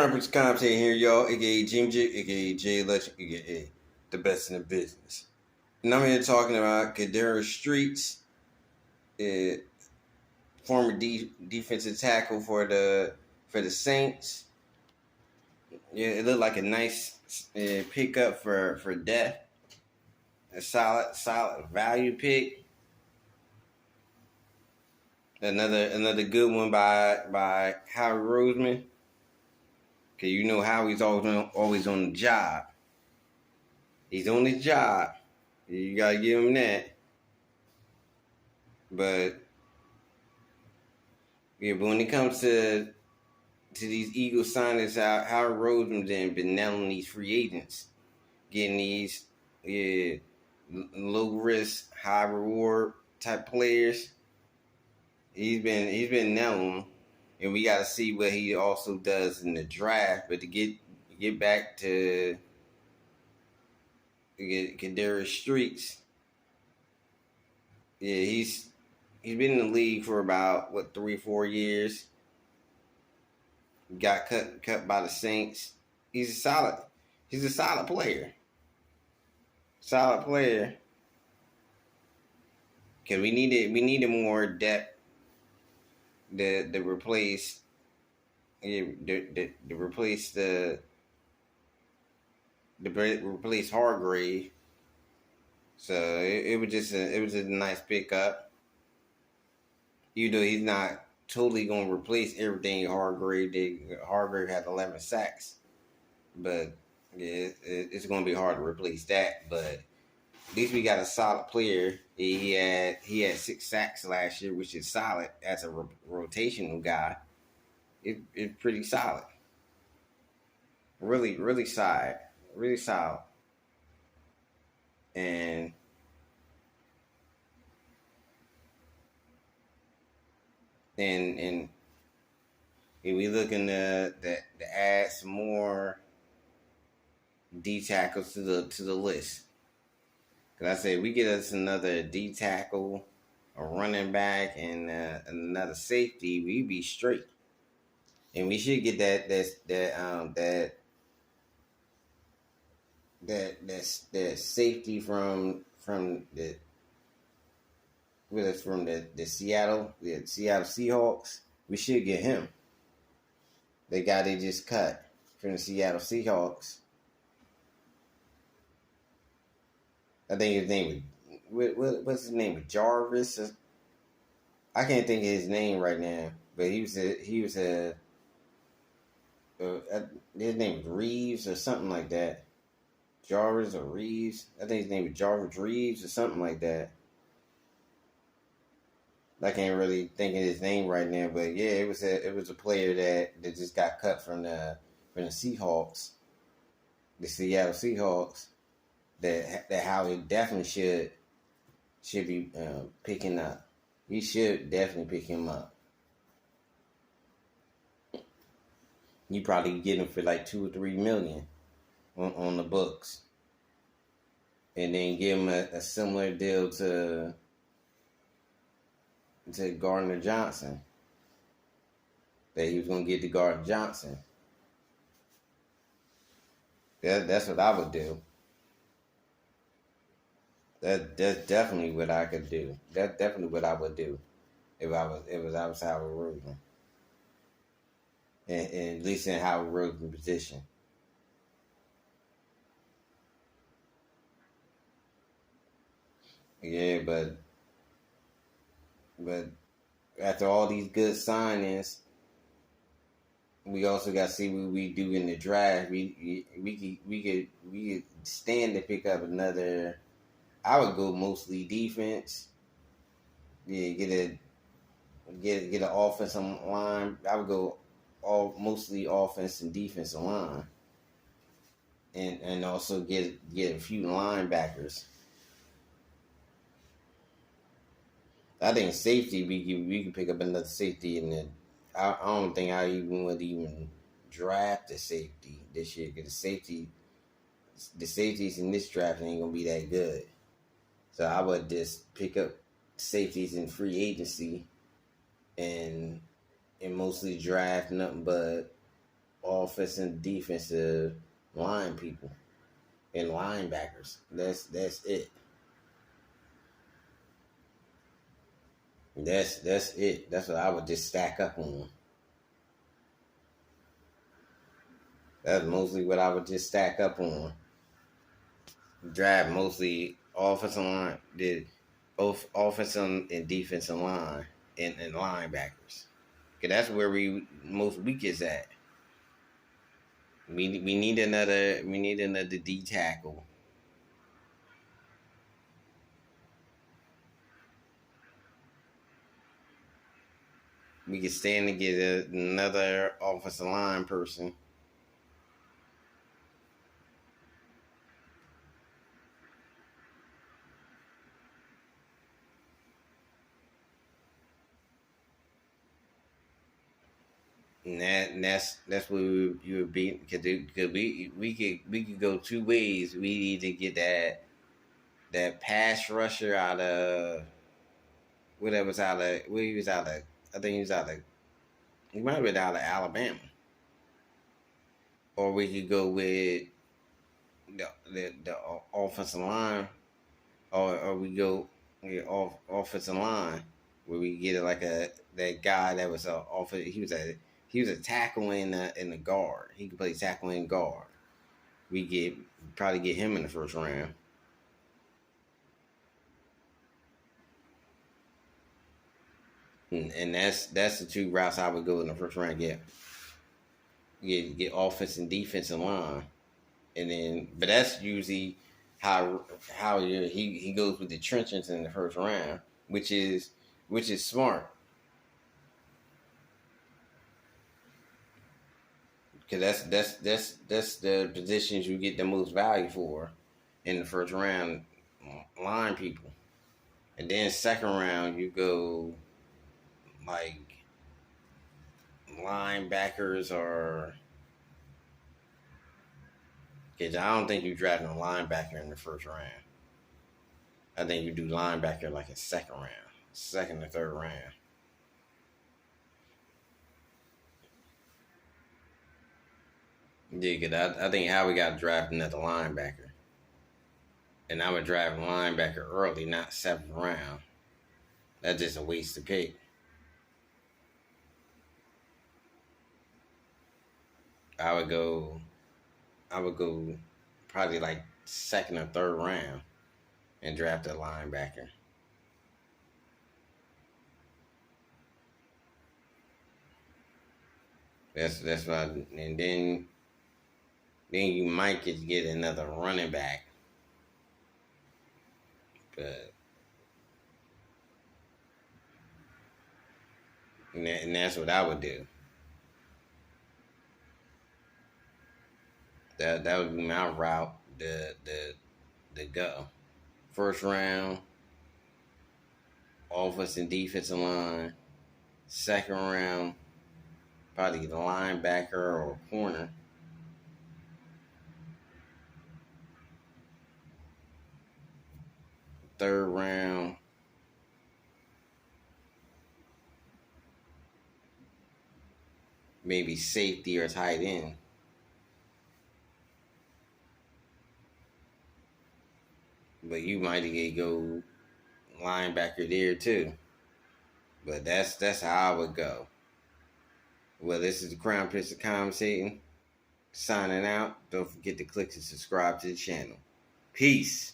Rappers content here, y'all, aka Jim J, aka J Legend, aka the best in the business. And I'm here talking about Kentavius Street, former defensive tackle for the Saints. Yeah, it looked like a nice pickup for depth. A solid value pick. Another good one by Howard Roseman. Cause you know Howie's always on the job. He's on his job. You gotta give him that. But when it comes to these Eagles signings, Howard Roseman's been nailing these free agents, getting these low risk, high reward type players. He's been nailing them, and we got to see what he also does in the draft. But to get back to Kentavius Street, he's been in the league for about 3-4 years. Got cut by the Saints. He's a solid player. Solid player. Cause we needed more depth to replace replace Hargrave. So it was just a nice pickup. Even though he's not totally going to replace everything Hargrave did. Hargrave had 11 sacks, but yeah, it's going to be hard to replace that. But at least we got a solid player. He had 6 sacks last year, which is solid as a rotational guy. It's pretty solid. Really solid. Really solid. And if we looking to add some more D tackles to the list. Cause I said we get us another D tackle, a running back, and another safety, we be straight. And we should get that safety from the Seattle Seahawks. We should get him. The guy they just cut from the Seattle Seahawks. I think his name was what's his name? Jarvis. I can't think of his name right now, but his name was Reeves or something like that. Jarvis or Reeves. I think his name was Jarvis Reeves or something like that. I can't really think of his name right now, but yeah, it was a player that just got cut from the Seahawks, the Seattle Seahawks. That Howie definitely should be picking up. He should definitely pick him up. You probably get him for like $2 or $3 million on the books, and then give him a similar deal to Gardner Johnson. That he was gonna get to Gardner Johnson. That's what I would do. That's definitely what I could do. That's definitely what I would do if I was Howard Roseman. And at least in Howard Roseman's position. Yeah, but after all these good signings, we also got to see what we do in the draft. We could stand to pick up another. I would go mostly defense. Yeah, get an offensive line. I would go mostly offense and defensive line, and also get a few linebackers. I think safety we can pick up another safety, and I don't think I would even draft a safety this year because the safeties in this draft ain't gonna be that good. So I would just pick up safeties in free agency and mostly draft nothing but offense and defensive line people and linebackers. That's it. That's it. That's what I would just stack up on. That's mostly what I would just stack up on. Draft mostly offensive line, did both offensive and defensive line and linebackers. Cause that's where we most weak is at. We need another D tackle. We could stand to get another offensive line person. And that's what you would be, because we could go two ways. We need to get that pass rusher out of whatever's out of where he was out of. I think he might have been out of Alabama, or we could go with the offensive line, or we go offensive line where we get like that guy that was he was a tackle in the guard. He could play tackle and guard. We probably get him in the first round. And that's the two routes I would go in the first round. Get offense and defensive line, and then but that's usually how he goes with the trenches in the first round, which is smart. Because that's the positions you get the most value for in the first round, line people, and then second round you go like linebackers, or because I don't think you drafting a linebacker in the first round. I think you do linebacker like a second round, second or third round. Yeah, because I think how we got to draft another linebacker. And I would draft a linebacker early, not seventh round. That's just a waste of pick. I would go probably like second or third round and draft a linebacker. That's what and then you might get another running back. But and that's what I would do. That would be my route to go. First round, offense and defensive line. Second round, probably the linebacker or corner. Third round, maybe safety or tight end. But you might go linebacker there too. But that's how I would go. Well, this is the Crown Prince of Commentating. Signing out. Don't forget to click and subscribe to the channel. Peace.